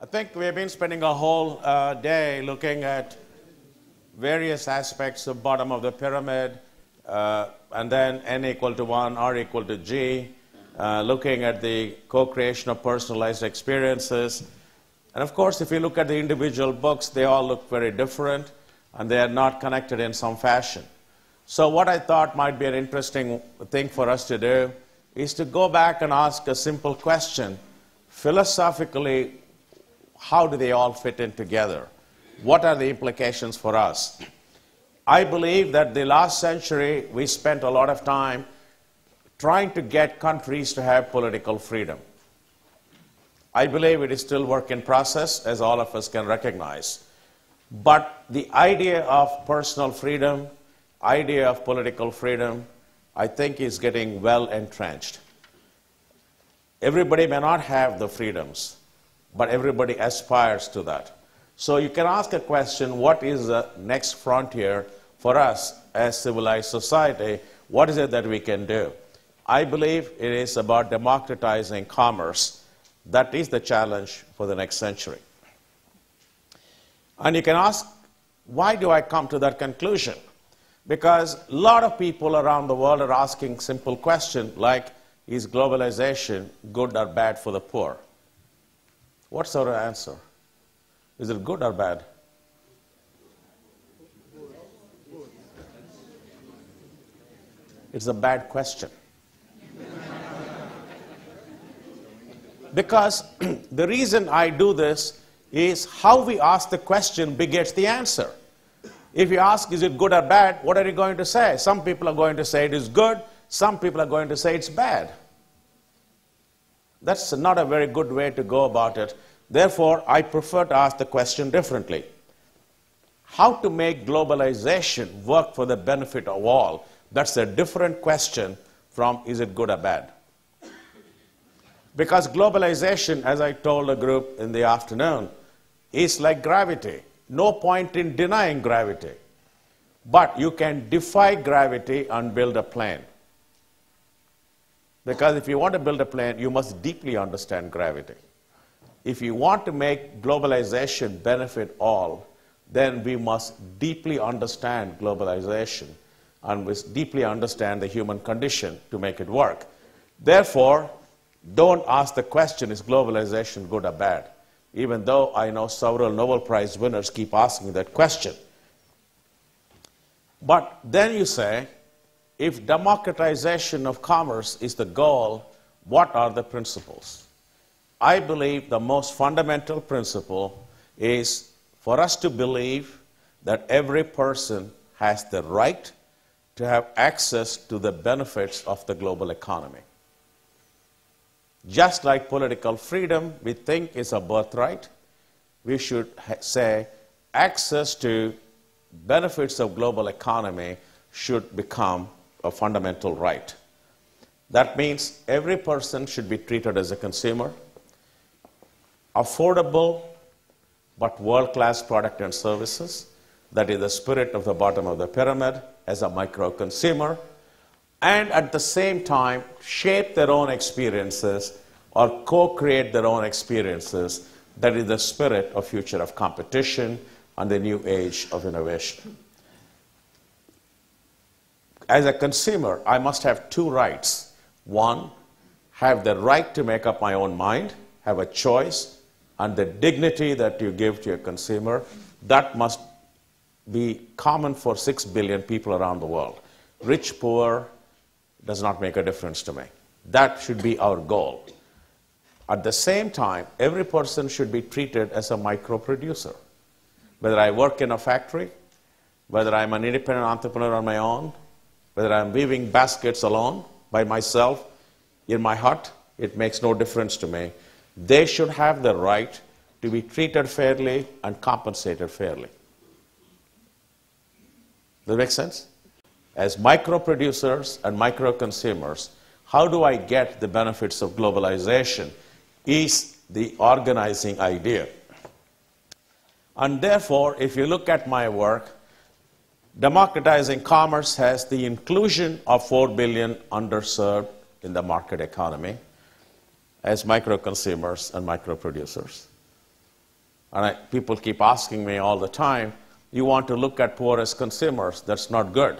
I think we've been spending a whole day looking at various aspects of bottom of the pyramid, and then n equal to 1, r equal to g, looking at the co-creation of personalized experiences. And of course, if you look at the individual books, they all look very different, and they are not connected in some fashion. So what I thought might be an interesting thing for us to do is to go back and ask a simple question. Philosophically, how do they all fit in together? What are the implications for us? I believe that the last century we spent a lot of time trying to get countries to have political freedom. I believe it is still work in process, as all of us can recognize. But the idea of personal freedom, idea of political freedom, I think is getting well entrenched. Everybody may not have the freedoms, but everybody aspires to that. So you can ask a question, what is the next frontier for us as civilized society? What is it that we can do? I believe it is about democratizing commerce. That is the challenge for the next century. And you can ask, why do I come to that conclusion? Because a lot of people around the world are asking simple questions like, is globalization good or bad for the poor? What's our answer? Is it good or bad? It's a bad question. Because the reason I do this is how we ask the question begets the answer. If you ask, is it good or bad, what are you going to say? Some people are going to say it is good. Some people are going to say it's bad. That's not a very good way to go about it. Therefore, I prefer to ask the question differently. How to make globalization work for the benefit of all? That's a different question from is it good or bad? Because globalization, as I told a group in the afternoon, is like gravity. No point in denying gravity. But you can defy gravity and build a plane. Because if you want to build a plane, you must deeply understand gravity. If you want to make globalization benefit all, then we must deeply understand globalization and must deeply understand the human condition to make it work. Therefore, don't ask the question, is globalization good or bad? Even though I know several Nobel Prize winners keep asking that question. But then you say, if democratization of commerce is the goal, what are the principles? I believe the most fundamental principle is for us to believe that every person has the right to have access to the benefits of the global economy. Just like political freedom, we think is a birthright, we should say access to benefits of global economy should become a fundamental right. That means every person should be treated as a consumer, affordable but world-class product and services, that is the spirit of the bottom of the pyramid, as a micro-consumer, and at the same time shape their own experiences or co-create their own experiences. That is the spirit of future of competition and the new age of innovation. As a consumer, I must have two rights. One, have the right to make up my own mind, have a choice, and the dignity that you give to your consumer, that must be common for 6 billion people around the world. Rich, poor, does not make a difference to me. That should be our goal. At the same time, every person should be treated as a micro-producer. Whether I work in a factory, whether I'm an independent entrepreneur on my own, whether I'm weaving baskets alone, by myself, in my hut, it makes no difference to me. They should have the right to be treated fairly and compensated fairly. Does that make sense? As micro-producers and micro-consumers, how do I get the benefits of globalization is the organizing idea. And therefore, if you look at my work, democratizing commerce has the inclusion of 4 billion underserved in the market economy as micro-consumers and micro-producers. and people keep asking me all the time, you want to look at poor as consumers, that's not good.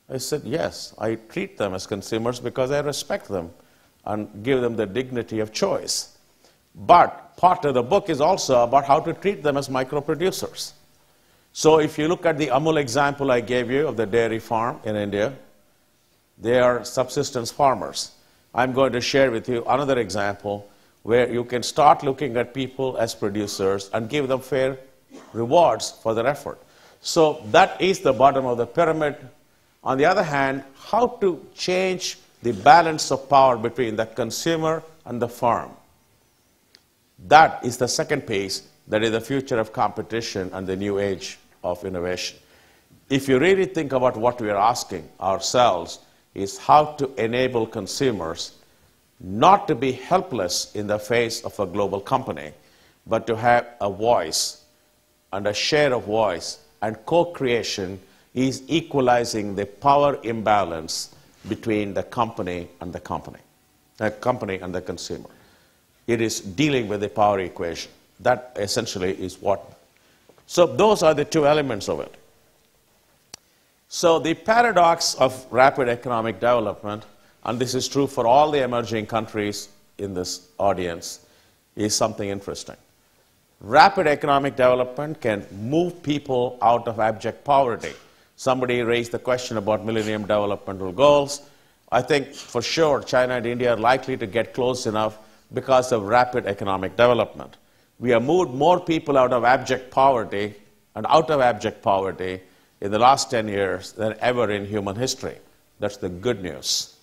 I said, yes, I treat them as consumers because I respect them and give them the dignity of choice. But part of the book is also about how to treat them as micro-producers. So if you look at the Amul example I gave you of the dairy farm in India, they are subsistence farmers. I'm going to share with you another example where you can start looking at people as producers and give them fair rewards for their effort. So that is the bottom of the pyramid. On the other hand, how to change the balance of power between the consumer and the farm. That is the second piece, that is the future of competition and the new age of innovation. If you really think about what we are asking ourselves, is how to enable consumers not to be helpless in the face of a global company, but to have a voice and a share of voice, and co-creation is equalizing the power imbalance between the company and the consumer. It is dealing with the power equation. That essentially is what. So those are the two elements of it. So the paradox of rapid economic development, and this is true for all the emerging countries in this audience, is something interesting. Rapid economic development can move people out of abject poverty. Somebody raised the question about Millennium Developmental Goals. I think for sure China and India are likely to get close enough because of rapid economic development. We have moved more people out of abject poverty in the last 10 years than ever in human history. That's the good news.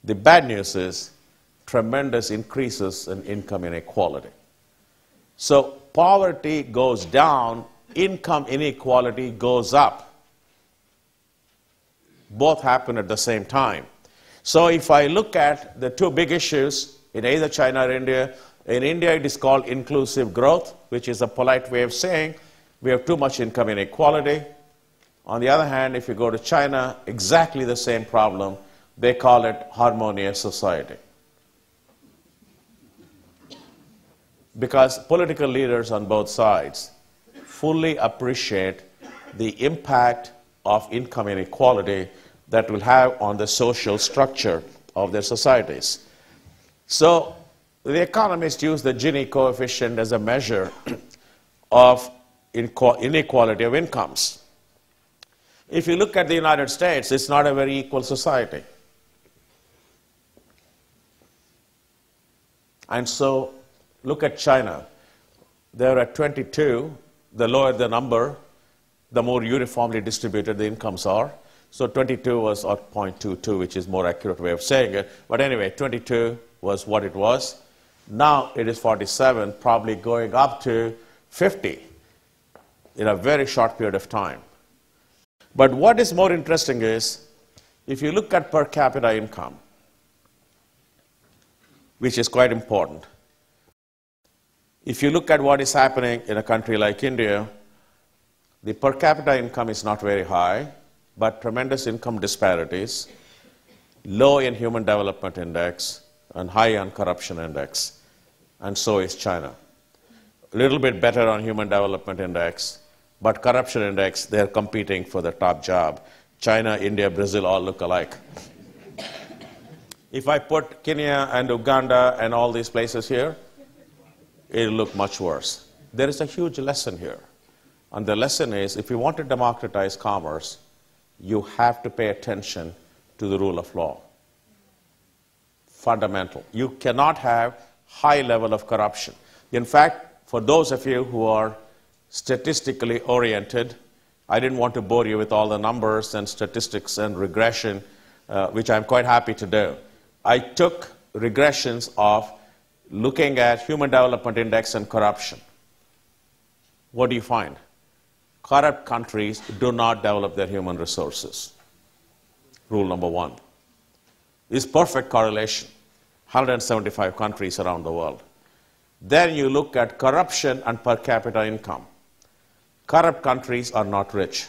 The bad news is tremendous increases in income inequality. So poverty goes down, income inequality goes up. Both happen at the same time. So if I look at the two big issues in either China or India, in India it is called inclusive growth, which is a polite way of saying we have too much income inequality. On the other hand, if you go to China, exactly the same problem. They call it harmonious society. Because political leaders on both sides fully appreciate the impact of income inequality that will have on the social structure of their societies. So the economists use the Gini coefficient as a measure of inequality of incomes. If you look at the United States, it's not a very equal society. And so look at China. They're at 22. The lower the number, the more uniformly distributed the incomes are. So 22 was at 0.22, which is more accurate way of saying it. But anyway, 22 was what it was. Now it is 47, probably going up to 50 in a very short period of time. But what is more interesting is, if you look at per capita income, which is quite important. If you look at what is happening in a country like India, the per capita income is not very high, but tremendous income disparities, low in Human Development Index, and high on Corruption Index. And so is China. A little bit better on Human Development Index, but Corruption Index, they're competing for the top job. China, India, Brazil all look alike. If I put Kenya and Uganda and all these places here, it'll look much worse. There is a huge lesson here. And the lesson is, if you want to democratize commerce, you have to pay attention to the rule of law. Fundamental. You cannot have high level of corruption. In fact, for those of you who are statistically oriented, I didn't want to bore you with all the numbers and statistics and regression, which I'm quite happy to do. I took regressions of looking at Human Development Index and corruption. What do you find? Corrupt countries do not develop their human resources. Rule number one. Is perfect correlation. 175 countries around the world. Then you look at corruption and per capita income. Corrupt countries are not rich.